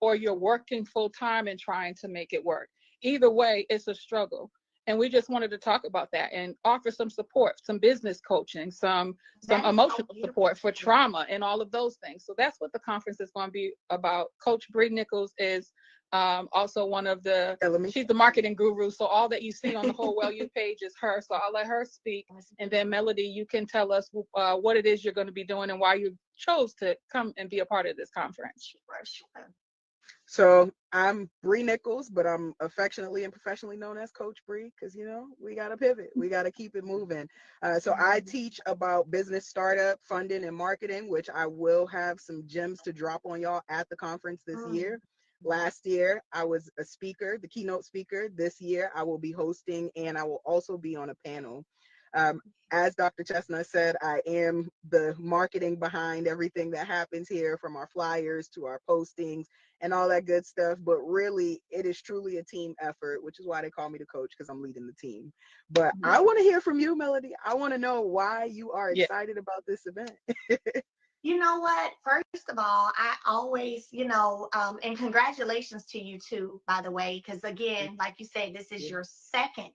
or you're working full time and trying to make it work. Either way, it's a struggle. And we just wanted to talk about that and offer some support, some business coaching, some That is so emotional beautiful. support for trauma and all of those things. So that's what the conference is going to be about. Coach Bree Nichols is also one of the, she's the marketing guru. So all that you see on the Whole Well You page is her. So I'll let her speak. And then Melody, you can tell us what it is you're going to be doing and why you chose to come and be a part of this conference. So I'm Bree Nichols, but I'm affectionately and professionally known as Coach Bree because, you know, we got to pivot. We got to keep it moving. So I teach about business startup, funding, and marketing, which I will have some gems to drop on y'all at the conference this year. Last year, I was a speaker, the keynote speaker. This year, I will be hosting, and I will also be on a panel. As Dr. Chestnut said, I am the marketing behind everything that happens here, from our flyers to our postings and all that good stuff. But really, it is truly a team effort, which is why they call me the coach, because I'm leading the team. But I want to hear from you, Melody. I want to know why you are excited about this event. You know what? First of all, I always, and congratulations to you too, by the way, because again, like you said, this is your second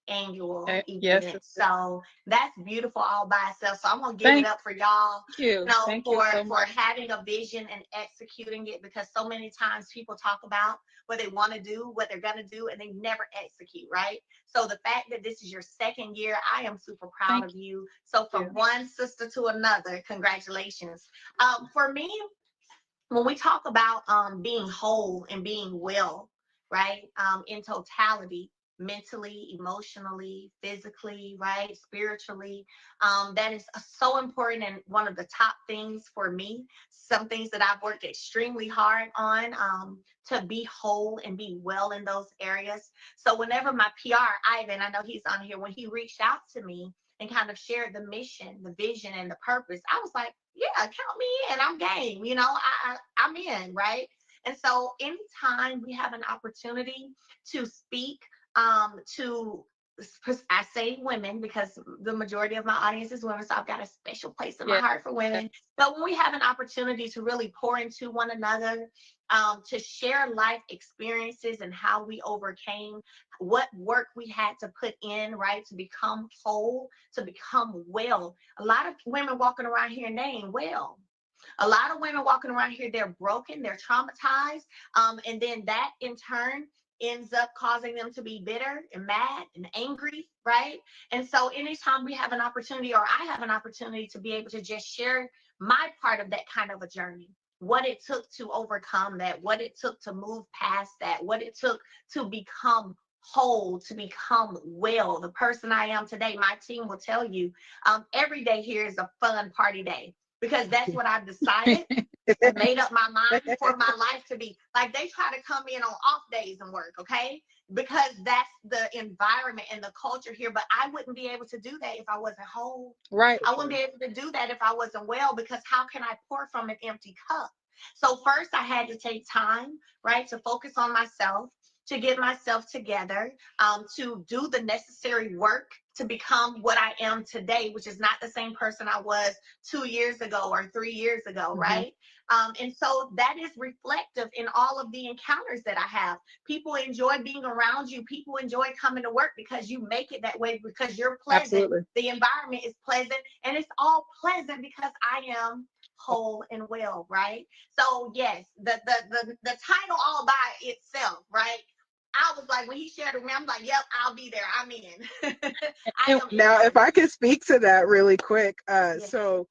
annual event. Yes. So that's beautiful all by itself. So I'm gonna give it up for y'all. Thank you so for having a vision and executing it, because so many times people talk about what they want to do, what they're gonna do, and they never execute, right? So the fact that this is your second year, I am super proud of you. So from one sister to another, congratulations. For me, when we talk about being whole and being well, right, in totality, mentally, emotionally, physically, right, spiritually, that is so important and one of the top things for me. Some things that I've worked extremely hard on to be whole and be well in those areas. So whenever my PR, Ivan, I know he's on here, when he reached out to me and kind of shared the mission, the vision, and the purpose, I was like, yeah, count me in. I'm game. I'm in, right? And so anytime we have an opportunity to speak to, I say women because the majority of my audience is women, so I've got a special place in my heart for women. But when we have an opportunity to really pour into one another, to share life experiences and how we overcame, what work we had to put in, right, to become whole, to become well. A lot of women walking around here and they ain't well. A lot of women walking around here, they're broken, they're traumatized, and then that in turn ends up causing them to be bitter and mad and angry, right? And so anytime we have an opportunity, or I have an opportunity to be able to just share my part of that kind of a journey, what it took to overcome that, what it took to move past that, what it took to become whole, to become well, the person I am today, my team will tell you, every day here is a fun party day, because that's what I've decided and made up my mind for my life to be. Like, they try to come in on off days and work, okay? Because that's the environment and the culture here. But I wouldn't be able to do that if I wasn't whole. Right. I wouldn't be able to do that if I wasn't well, because how can I pour from an empty cup? So first I had to take time, right, to focus on myself, to get myself together, to do the necessary work to become what I am today, which is not the same person I was 2 years ago or 3 years ago, right? And so that is reflective in all of the encounters that I have. People enjoy being around you. People enjoy coming to work because you make it that way, because you're pleasant. Absolutely. The environment is pleasant, and it's all pleasant because I am whole and well, right? So yes, the title all by itself, right? I was like, when he shared it with me, I'm like, yep, I'll be there. I'm in. Now, if I could speak to that really quick. So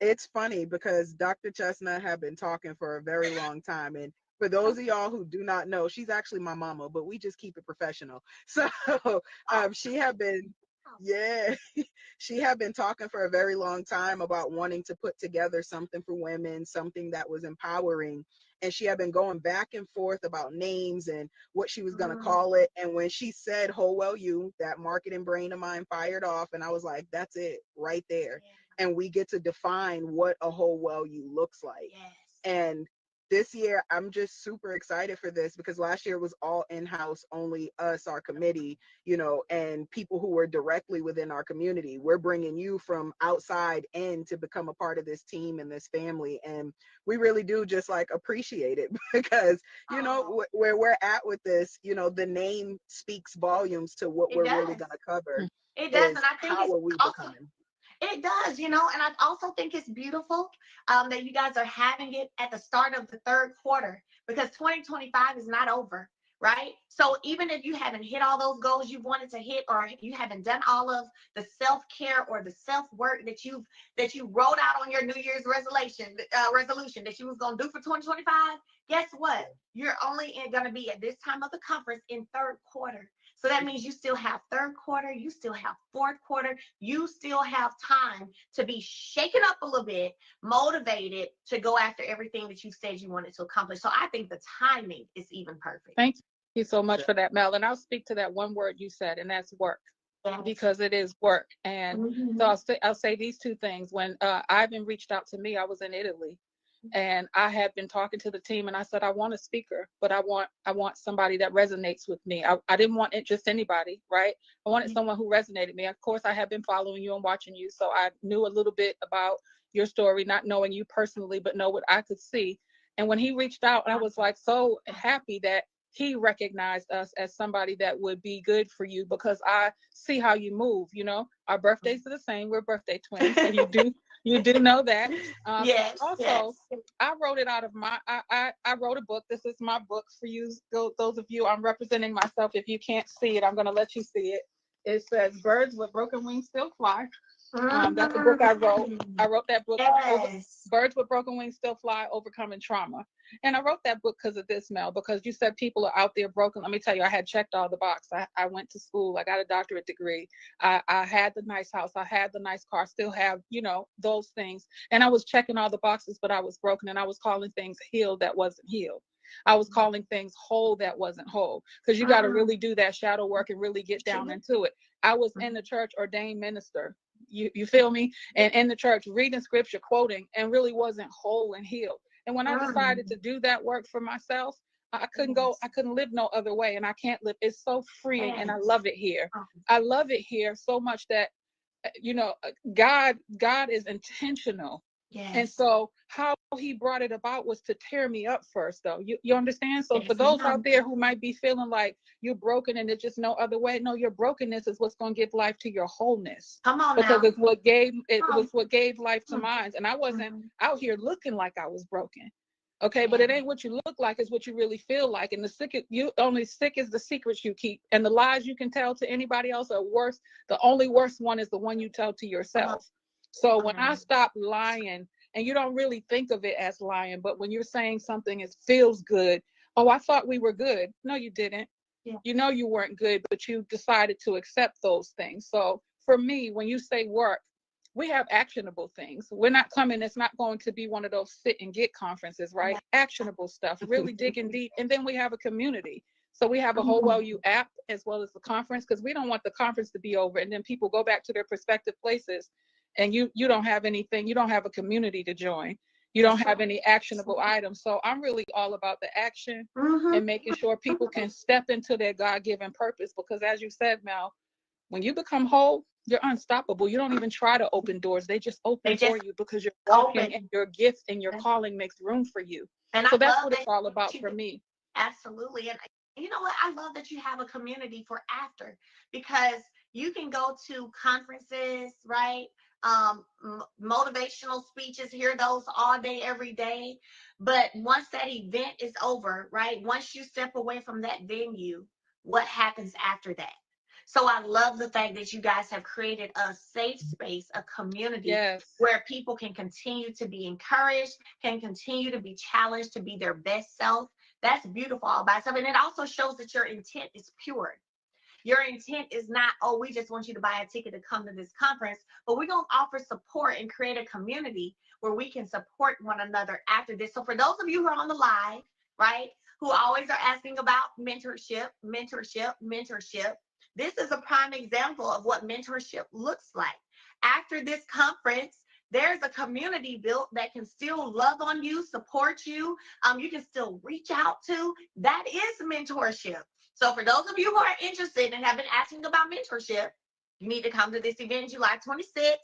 it's funny because Dr. Chestnut had been talking for a very long time. And for those of y'all who do not know, she's actually my mama, but we just keep it professional. So she had been, she had been talking for a very long time about wanting to put together something for women, something that was empowering. And she had been going back and forth about names and what she was going to call it. And when she said, "Whole Well You," that marketing brain of mine fired off. And I was like, that's it right there. And we get to define what a whole well you looks like. And this year, I'm just super excited for this because last year was all in-house, only us, our committee, you know, and people who were directly within our community. We're bringing you from outside in to become a part of this team and this family. And we really do just like appreciate it because, you know, where we're at with this, you know, the name speaks volumes to what It we're really does. going to cover It does. is And I think how it's are we also, becoming. it does, you know, and I also think it's beautiful that you guys are having it at the start of the third quarter because 2025 is not over, right? So even if you haven't hit all those goals you wanted to hit, or you haven't done all of the self-care or the self-work that you wrote out on your New Year's resolution that you was gonna do for 2025, guess what? You're only gonna be at this time of the conference in third quarter. So that means you still have third quarter, you still have fourth quarter, you still have time to be shaken up a little bit, motivated to go after everything that you said you wanted to accomplish. So I think the timing is even perfect. Thank you so much for that, Mel. And I'll speak to that one word you said, and that's work, because it is work. And so I'll say these two things. When Ivan reached out to me, I was in Italy. And I had been talking to the team and I said, I want a speaker, but I want somebody that resonates with me. I didn't want it just anybody, right? I wanted someone who resonated me. Of course, I have been following you and watching you. So I knew a little bit about your story, not knowing you personally, but know what I could see. And when he reached out, I was like so happy that he recognized us as somebody that would be good for you because I see how you move, you know, our birthdays are the same. We're birthday twins. So you do know that. Yes. Also, I wrote it out of I wrote a book. This is my book for you. Those of you, I'm representing myself. If you can't see it, I'm going to let you see it. It says birds with broken wings still fly. That's the book I wrote. I wrote that book. Birds with Broken Wings Still Fly, Overcoming Trauma. And I wrote that book because of this, Mel, because you said people are out there broken. Let me tell you, I had checked all the box. I went to school. I got a doctorate degree. I had the nice house. I had the nice car, still have, you know, those things. And I was checking all the boxes, but I was broken. And I was calling things healed that wasn't healed. I was calling things whole that wasn't whole, because you got to really do that shadow work and really get down into it. I was in the church, ordained minister. You feel me? And in the church, reading scripture, quoting, and really wasn't whole and healed. And when I decided to do that work for myself, I couldn't live no other way. And I can't live. It's so freeing. And I love it here. I love it here so much that, you know, God is intentional. And so how he brought it about was to tear me up first, though. You understand? So for those out there who might be feeling like you're broken and there's just no other way, no, your brokenness is what's going to give life to your wholeness. Come on because now. it was what gave life to mine. And I wasn't out here looking like I was broken. Okay, but it ain't what you look like, it's what you really feel like. And sick is the secrets you keep. And the lies you can tell to anybody else are worse. The only worst one is the one you tell to yourself. So when I stopped lying, and you don't really think of it as lying, but when you're saying something, it feels good. Oh, I thought we were good. No, you didn't. You know you weren't good, but you decided to accept those things. So for me, when you say work, we have actionable things. We're not coming, it's not going to be one of those sit and get conferences, right? Actionable stuff, really digging deep. And then we have a community. So we have a whole Well You app as well as the conference, because we don't want the conference to be over and then people go back to their prospective places and you don't have anything, you don't have a community to join. You don't have any actionable items. So I'm really all about the action and making sure people can step into their God-given purpose. Because as you said, Mel, when you become whole, you're unstoppable. You don't even try to open doors. They just open for you because you're walking and your gift and your calling makes room for you. And so that's what it's all about for me. Absolutely. And you know what? I love that you have a community for after, because you can go to conferences, right? Motivational speeches, hear those all day, every day. But once that event is over, right? Once you step away from that venue, what happens after that? So I love the fact that you guys have created a safe space, a community where people can continue to be encouraged, can continue to be challenged to be their best self. That's beautiful all by itself. And it also shows that your intent is pure. Your intent is not, oh, we just want you to buy a ticket to come to this conference, but we're going to offer support and create a community where we can support one another after this. So for those of you who are on the live, right, who always are asking about mentorship, this is a prime example of what mentorship looks like. After this conference, there's a community built that can still love on you, support you. You can still reach out to. That is mentorship. So for those of you who are interested and have been asking about mentorship, you need to come to this event July 26th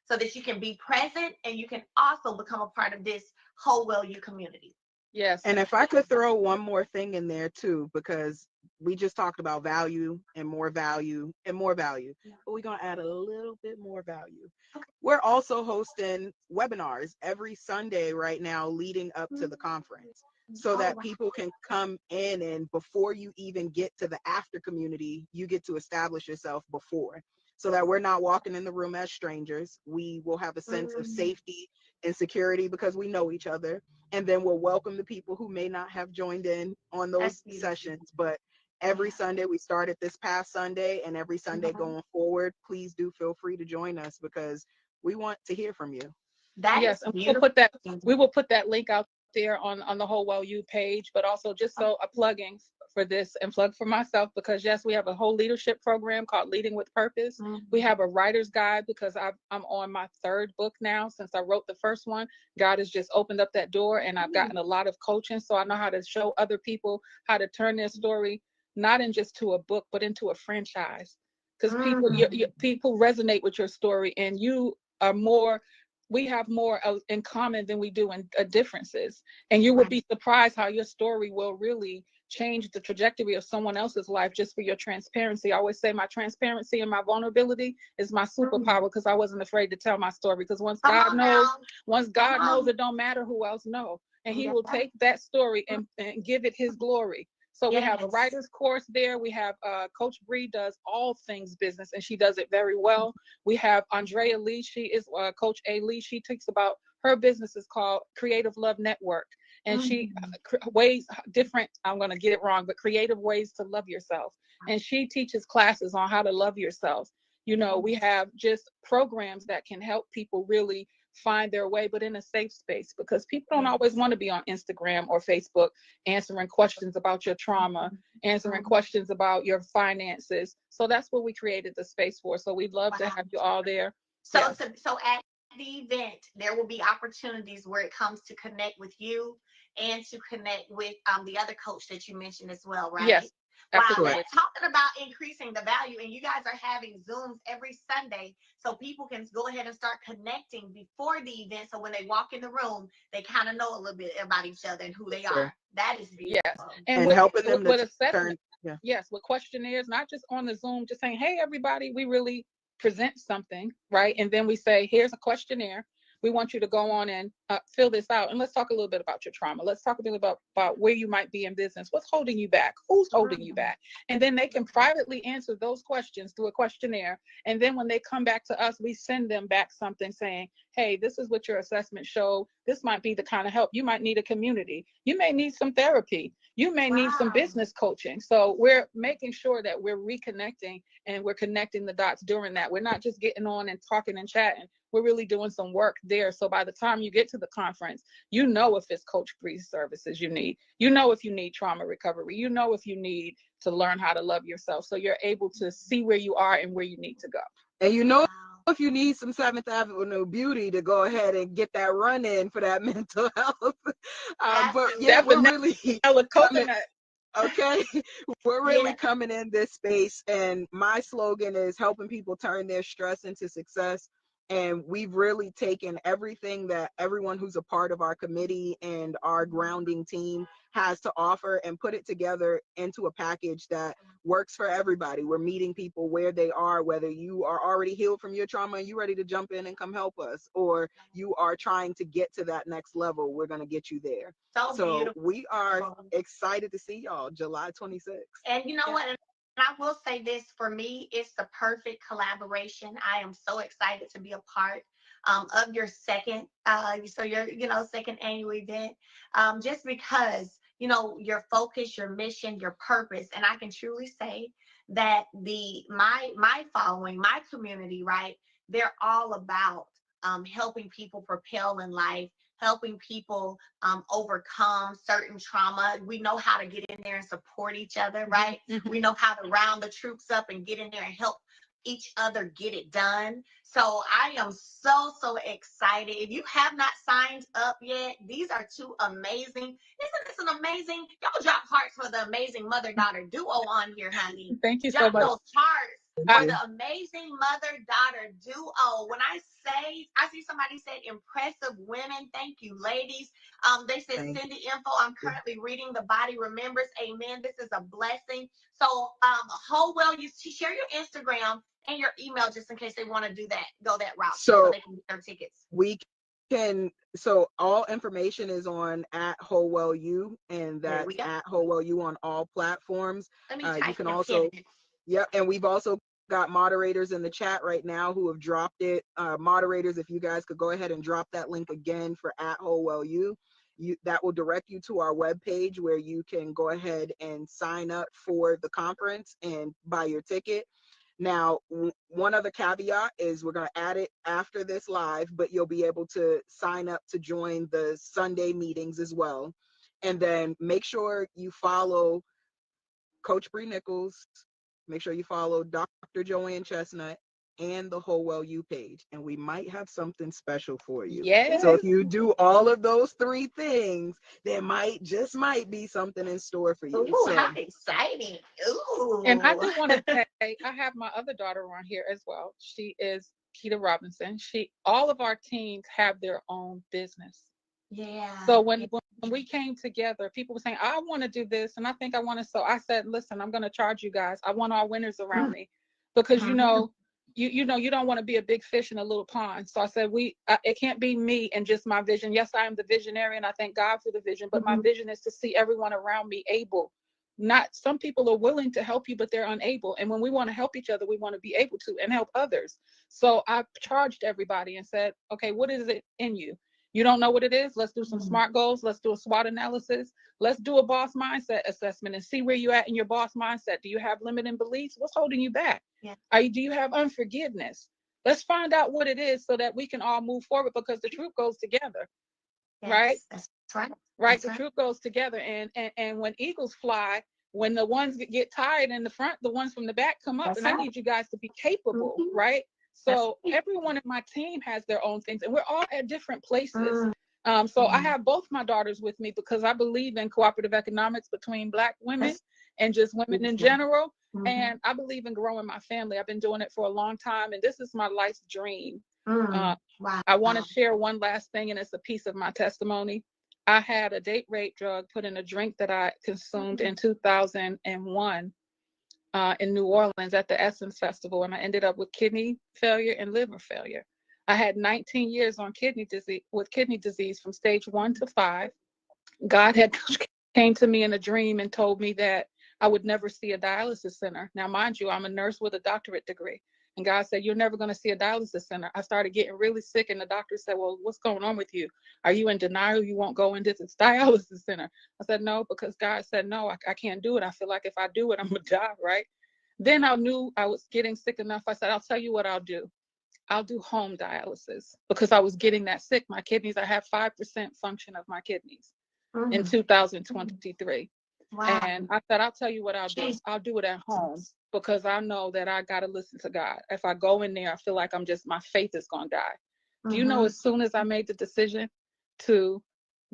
so that you can be present and you can also become a part of this whole Well You community. Yes. And if I could throw one more thing in there too, because we just talked about value and more value and more value, but we're going to add a little bit more value. We're also hosting webinars every Sunday right now leading up to the conference, so that people can come in, and before you even get to the after community, you get to establish yourself before, so that we're not walking in the room as strangers. We will have a sense of safety and security because we know each other. And then we'll welcome the people who may not have joined in on those sessions. But every Sunday, we started this past Sunday, and every Sunday going forward, please do feel free to join us because we want to hear from you. Yes, and we will put that link out there on the whole Well You page, but also just so a plugging for this and plug for myself, because yes, we have a whole leadership program called Leading with Purpose. We have a writer's guide because I'm on my third book now since I wrote the first one. God has just opened up that door, and I've gotten a lot of coaching, so I know how to show other people how to turn their story not in just to a book, but into a franchise. Because people resonate with your story, and you are more. We have more in common than we do in differences. And you would be surprised how your story will really change the trajectory of someone else's life just for your transparency. I always say my transparency and my vulnerability is my superpower, because I wasn't afraid to tell my story. Because once God knows, it don't matter who else knows. And he will take that story and give it his glory. So we have a writer's course there. We have Coach Bree does all things business, and she does it very well. We have Andrea Lee. She is Coach A. Lee. She talks about her business is called Creative Love Network. And she ways different, I'm going to get it wrong, but creative ways to love yourself. And she teaches classes on how to love yourself. You know, we have just programs that can help people really find their way, but in a safe space, because people don't always want to be on Instagram or Facebook answering questions about your trauma, answering questions about your finances. So that's what we created the space for. So we'd love to have you all there. So at the event, there will be opportunities where it comes to connect with you and to connect with the other coach that you mentioned as well, right? Yes. Wow, we're talking about increasing the value, and you guys are having Zooms every Sunday, so people can go ahead and start connecting before the event. So when they walk in the room, they kind of know a little bit about each other and who they are. That is beautiful. Yes, and helping them with to assessment. turn. Yes, with questionnaires, not just on the Zoom, just saying, hey, everybody, we really present something, right? And then we say, here's a questionnaire. We want you to go on and fill this out. And let's talk a little bit about your trauma. Let's talk a bit about where you might be in business. What's holding you back? Who's holding you back? And then they can privately answer those questions through a questionnaire. And then when they come back to us, we send them back something saying, hey, this is what your assessment showed. This might be the kind of help. You might need a community. You may need some therapy. You may need some business coaching. So we're making sure that we're reconnecting and we're connecting the dots during that. We're not just getting on and talking and chatting. We're really doing some work there. So by the time you get to the conference, you know if it's Coach Bree's services you need. You know if you need trauma recovery. You know if you need to learn how to love yourself. So you're able to see where you are and where you need to go. And you know, if you need some 7th Avenue beauty to go ahead and get that run in for that mental health. But yeah, we're really coming, okay. We're really coming in this space, and my slogan is helping people turn their stress into success. And we've really taken everything that everyone who's a part of our committee and our grounding team has to offer and put it together into a package that works for everybody. We're meeting people where they are, whether you are already healed from your trauma and you're ready to jump in and come help us, or you are trying to get to that next level. We're going to get you there. So we are excited to see y'all July 26th. And you know what? And I will say this, for me, it's the perfect collaboration. I am so excited to be a part of your second, second annual event, just because, your focus, your mission, your purpose. And I can truly say that my following, my community, right, they're all about helping people propel in life, helping people overcome certain trauma. We know how to get in there and support each other, right? We know how to round the troops up and get in there and help each other get it done. So I am so excited. If you have not signed up yet, these are two amazing. Isn't this an amazing? Y'all drop hearts for the amazing mother-daughter duo on here, honey. Thank you so Drop much. those hearts Thank for you. the amazing mother-daughter duo. When I see somebody said impressive women. Thank you, ladies. They said Thank send the info. I'm currently reading The Body Remembers. Amen. This is a blessing. So whole well, you share your Instagram and your email just in case they want to do that, go that route, so they can get their tickets. We can, so all information is on at Whole Well You, and that's at Whole Well You on all platforms. Let me You can also, yep, and we've also got moderators in the chat right now who have dropped it. Moderators, if you guys could go ahead and drop that link again for at Whole Well You, that will direct you to our webpage where you can go ahead and sign up for the conference and buy your ticket. Now, one other caveat is we're going to add it after this live, but you'll be able to sign up to join the Sunday meetings as well. And then make sure you follow Coach Bree Nichols. Make sure you follow Dr. Joanne Chestnut and the Whole Well You page, and we might have something special for you. Yes. So if you do all of those three things, there might be something in store for you. Ooh, so how exciting. Ooh. And I do want to say, I have my other daughter on here as well. She is Keita Robinson. All of our teens have their own business. Yeah. So when we came together, people were saying, I want to do this, and I think I want to. So I said, listen, I'm going to charge you guys. I want all winners around me, because you know, you don't want to be a big fish in a little pond. So I said, it can't be me and just my vision. Yes, I am the visionary, and I thank God for the vision. But my vision is to see everyone around me able. Not some people are willing to help you, but they're unable. And when we want to help each other, we want to be able to and help others. So I charged everybody and said, okay, what is it in you? You don't know what it is? Let's do some SMART goals. Let's do a SWOT analysis. Let's do a boss mindset assessment and see where you're at in your boss mindset. Do you have limiting beliefs? What's holding you back? Yeah. Do you have unforgiveness? Let's find out what it is so that we can all move forward, because the truth goes together. Yes, right? That's right. Right. That's The right. truth goes together. And when eagles fly, when the ones get tired in the front, the ones from the back come up. That's and right. I need you guys to be capable, right? So everyone in my team has their own things, and we're all at different places. So I have both my daughters with me because I believe in cooperative economics between Black women and just women in general. And I believe in growing my family. I've been doing it for a long time, and this is my life's dream. Wow. I want to share one last thing, and it's a piece of my testimony. I had a date rape drug put in a drink that I consumed in 2001 in New Orleans at the Essence Festival, and I ended up with kidney failure and liver failure. I had 19 years on kidney disease from stage 1 to 5. God had came to me in a dream and told me that I would never see a dialysis center. Now, mind you, I'm a nurse with a doctorate degree. And God said, you're never going to see a dialysis center. I started getting really sick, and the doctor said, well, what's going on with you? Are you in denial? You won't go into this dialysis center? I said, no, because God said, no, I can't do it. I feel like if I do it, I'm going to die, right? Then I knew I was getting sick enough. I said, I'll tell you what I'll do. I'll do home dialysis, because I was getting that sick. My kidneys, I have 5% function of my kidneys in 2023. Wow. And I said, I'll tell you what I'll do. I'll do it at home, because I know that I got to listen to God. If I go in there, I feel like my faith is going to die. Do you know, as soon as I made the decision to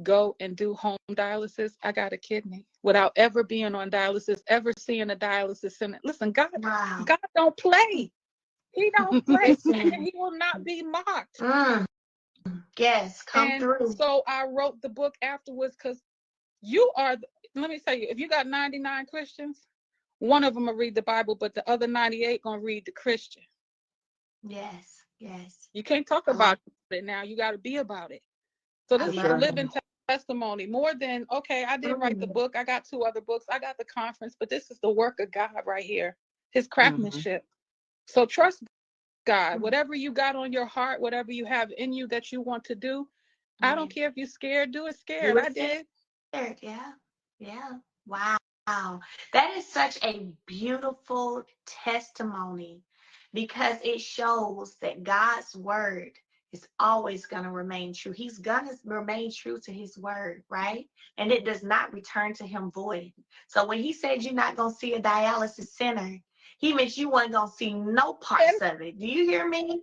go and do home dialysis, I got a kidney without ever being on dialysis, ever seeing a dialysis center. Listen, God don't play. He don't play, and he will not be mocked. Yes, come through. So I wrote the book afterwards, because let me tell you, if you got 99 Christians, one of them will read the Bible, but the other 98 gonna read the Christian. Yes. You can't talk about it now. You got to be about it. So this is a living testimony. More than, okay, I didn't write the book. I got 2 other books. I got the conference, but this is the work of God right here, his craftsmanship. So trust God. Whatever you got on your heart, whatever you have in you that you want to do, I don't care if you're scared, do it scared. I did. Yeah. Wow. That is such a beautiful testimony, because it shows that God's word is always going to remain true. He's going to remain true to his word, right? And it does not return to him void. So when he said you're not going to see a dialysis center, He meant you weren't gonna see no parts of it. Do you hear me?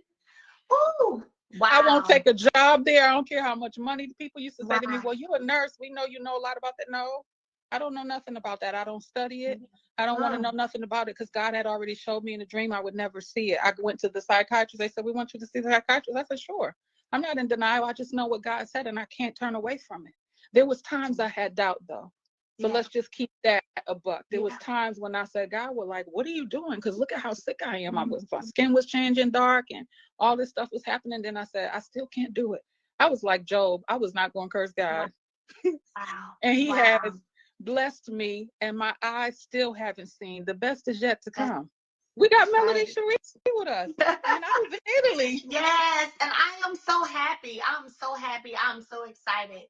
Ooh, wow. I won't take a job there. I don't care how much money. People used to say to me, Wow. well, you're a nurse. We know you know a lot about that. No, I don't know nothing about that. I don't study it. I don't want to know nothing about it because God had already showed me in a dream I would never see it. I went to the psychiatrist. They said, we want you to see the psychiatrist. I said, sure. I'm not in denial. I just know what God said and I can't turn away from it. There was times I had doubt though. So let's just keep that a buck. There was times when I said, God was like, what are you doing? Because look at how sick I am. My skin was changing dark and all this stuff was happening. Then I said, I still can't do it. I was like Job. I was not going to curse God. Wow. And he has blessed me and my eyes still haven't seen. The best is yet to come. We got Melody Shari with us and out of Italy. Yes, and I am so happy. I'm so happy. I'm so excited.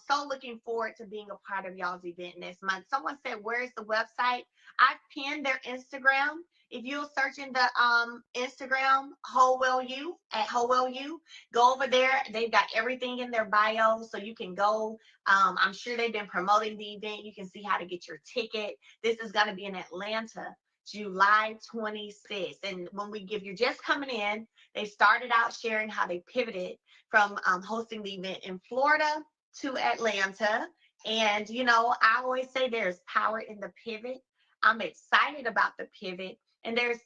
So looking forward to being a part of y'all's event next month. Someone said, where's the website? I've pinned their Instagram. If you'll search in the Instagram, HowWellYou, at HowWellYou, go over there. They've got everything in their bio, so you can go. I'm sure they've been promoting the event. You can see how to get your ticket. This is going to be in Atlanta, July 26th. And when you're just coming in, they started out sharing how they pivoted from hosting the event in Florida to Atlanta. And, you know, I always say there's power in the pivot. I'm excited about the pivot. And there's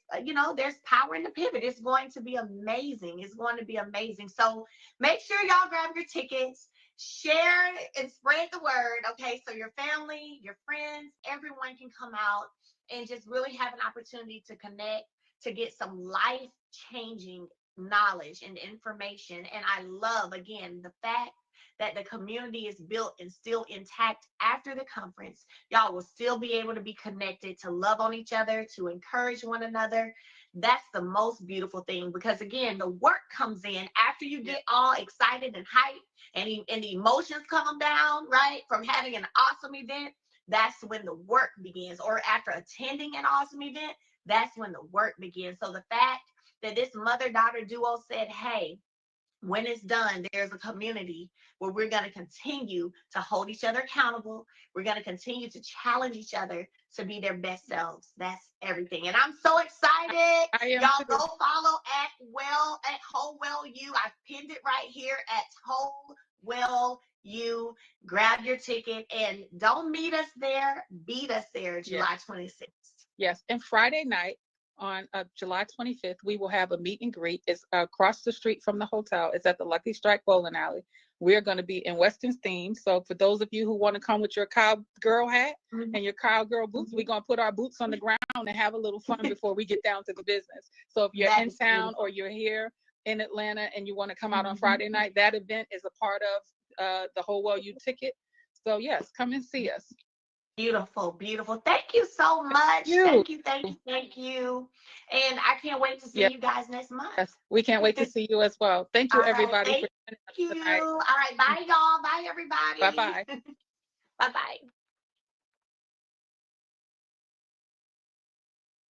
power in the pivot. It's going to be amazing. It's going to be amazing. So make sure y'all grab your tickets, share and spread the word. Okay. So your family, your friends, everyone can come out and just really have an opportunity to connect, to get some life-changing knowledge and information. And I love, again, the fact that the community is built and still intact after the conference. Y'all will still be able to be connected, to love on each other, to encourage one another. That's the most beautiful thing, because again, the work comes in after you get all excited and hyped and the emotions come down, right? From having an awesome event, that's when the work begins. Or after attending an awesome event, that's when the work begins. So the fact that this mother-daughter duo said, hey, when it's done, there's a community where we're going to continue to hold each other accountable. We're going to continue to challenge each other to be their best selves. That's everything. And I'm so excited. Y'all go follow at HowWellYou. I've pinned it right here at HowWellYou. Grab your ticket and don't meet us there. Beat us there, July 26th. Yes. And Friday night, on July 25th, we will have a meet and greet. It's across the street from the hotel. It's at the Lucky Strike Bowling Alley. We're going to be in Western theme. So for those of you who want to come with your cowgirl hat and your cowgirl boots, we're going to put our boots on the ground and have a little fun before we get down to the business. So if you're in town or you're here in Atlanta and you want to come out on Friday night, that event is a part of the HowWellYou ticket. So yes, come and see us. Beautiful, beautiful. Thank you so much. Thank you. And I can't wait to see you guys next month. Yes, we can't wait to see you as well. Thank you, everybody. Thank you. All right, bye, y'all. Bye, everybody. Bye-bye. Bye-bye.